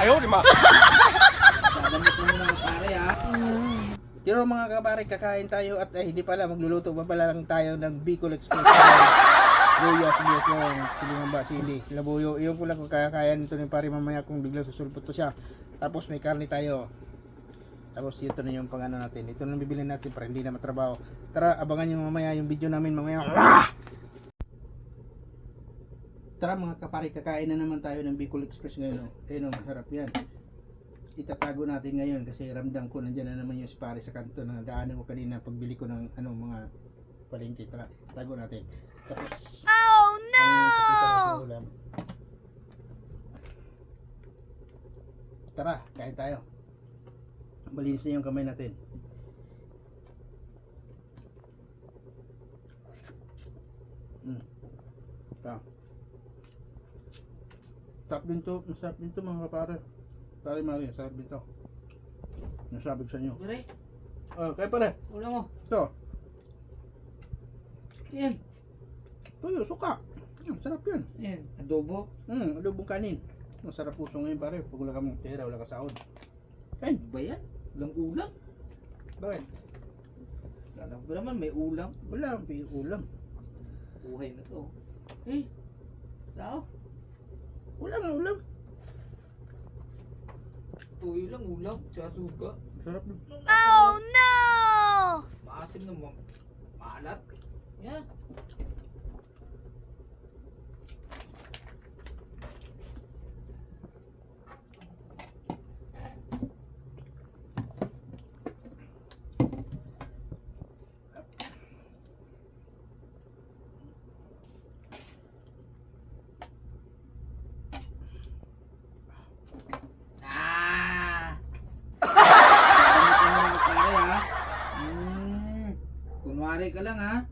Ayaw, di ma. Dadamit mo muna pare ha. Pero mga kapare, kakain tayo at hindi pala, magluluto pa pala lang tayo ng Bicol Express. Luya, sibuyas yung silingan ba, sili, labuyo. Iyon ko lang kung kakayan nito ni pare mamaya kung biglang susulpot to siya. Tapos may karne tayo. Tapos ito na yung pangano natin. Ito na bibili natin para hindi na matrabaho. Tara, abangan nyo mamaya yung video namin mamaya. Tara mga kapare, kakain na naman tayo ng Bicol Express ngayon. Ayun, masarap yan. Itatago natin ngayon kasi ramdam ko nandiyan na naman yung pare sa kanto na daanan ko kanina pagbili ko ng mga palengke. Tara, tago natin. Tapos oh no! Tara, kain tayo. Malinis na yung kamay natin. Masarap din to mga kapare. Pare Mari, sarap dito. Nasabi ko sa inyo. Pare, Kaya pare. wala mo. Ito. Yan. Tuyo, suka. Sarap yan. Yan. Adobo. Adobong kanin. Masarap puso ngayon pare. Pag wala kang pera, wala ka sahod. Kain. Ba yan? Walang ulam. Bakit? Kala ko ba naman may ulam? Wala, may ulam. Buhay na to. Eh, sao? Wala nga ulam. Tuyo lang ulam. Tsaka suga. Sarap. Oh no! Maasim na mo. Maalat. Yan. Kunwari ka lang ha.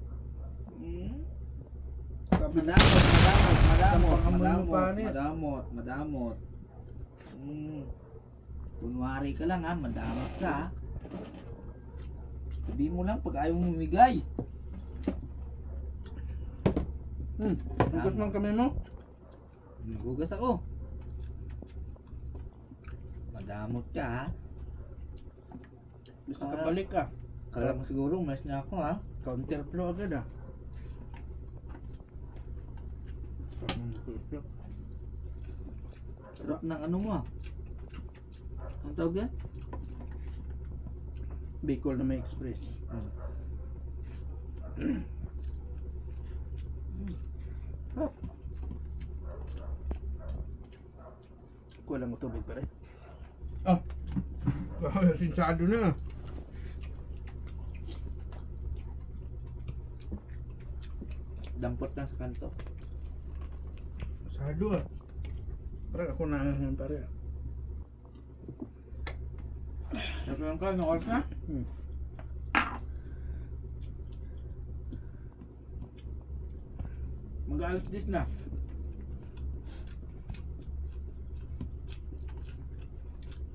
Madamot. Kunwari ka lang ha, madamot ka ha. Sabihin mo lang pag ayaw mo mamigay. Hugot man kami mo. Nagugas ako. Madamot ka ha. Gusto ka balik ka. Kala mo siguro mas na ako ha. Counter flow agad ah. Sarap ng ano mo ah. Ang tawag yan? Bicol na may express. Kuha lang ang tubig pare. Sinsado na. Dampot lang sa kanto. Sado ah. Parang ako na pare. Nagkaroon ka ng oras na? Mag-alas 10 na.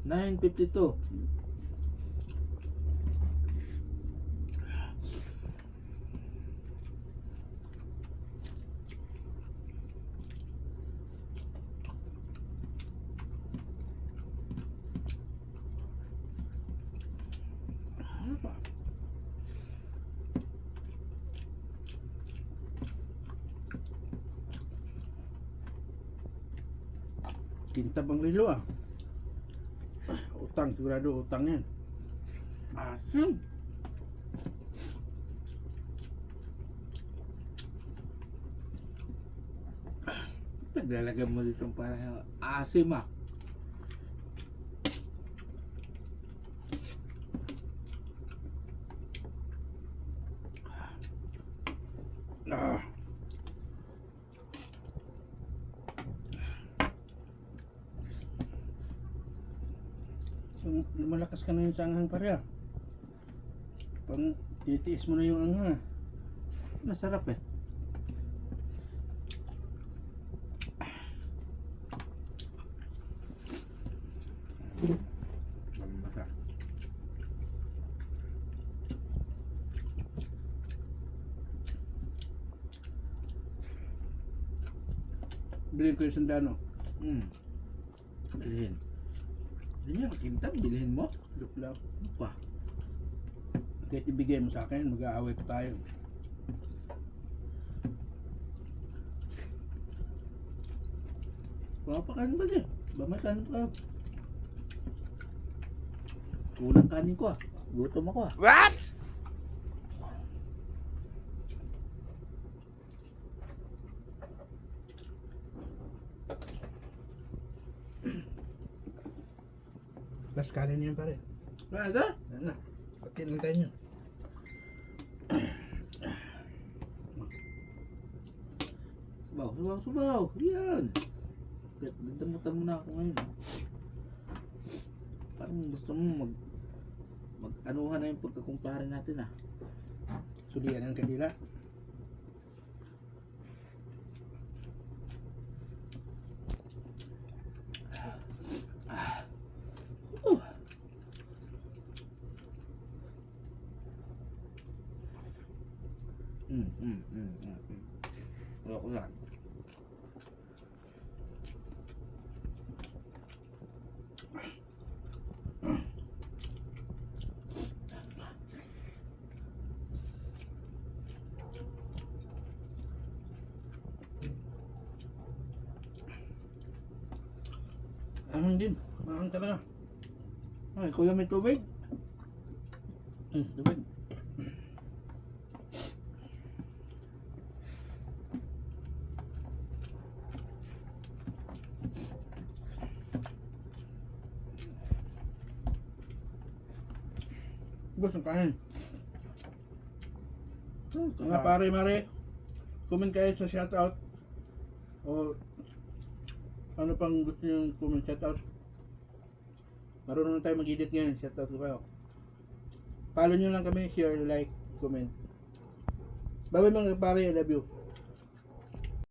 9:52. Kintab ang relo ah. Utang, sigurado utang yan. Asim. Naglalagay mo dito parang asim ah. Malakas ka na yung sa anghang pare ah. Pang titiis mo na yung anghang ah. Masarap eh. Masarap. Bilhin ko yung sandano. Bilhin. Hindi niya, makintab, bilhin mo. Joke lang. Ano pa? Kahit ibigay mo sa akin, mag-aaway pa tayo. Papakain ba niya? Ba may kanin pa? Kulang kanin ko ah. Gutom ako ah. What? Last kanin niyo pare. Maaga? Ano na? Pati lang tayo nyo. Subaw, subaw, subaw. Yan. Damutan mo na ako ngayon. ah. Parang gusto mo mag-anuhan na yung pagkakumpare natin ah. Sulian ang kadila. Uh. Ako yan. Ahang din. Mahang talaga. Ay, kuya may tubig? Tubig. Gusto ng kanin. Mga pare-mare, comment kayo sa shoutout. O ano pang gusto nyo comment shoutout. Marunong na tayo mag-edit ngayon. Shoutout ko kayo. Follow nyo lang kami, share, like, comment. Bye bye mga pare, I love you.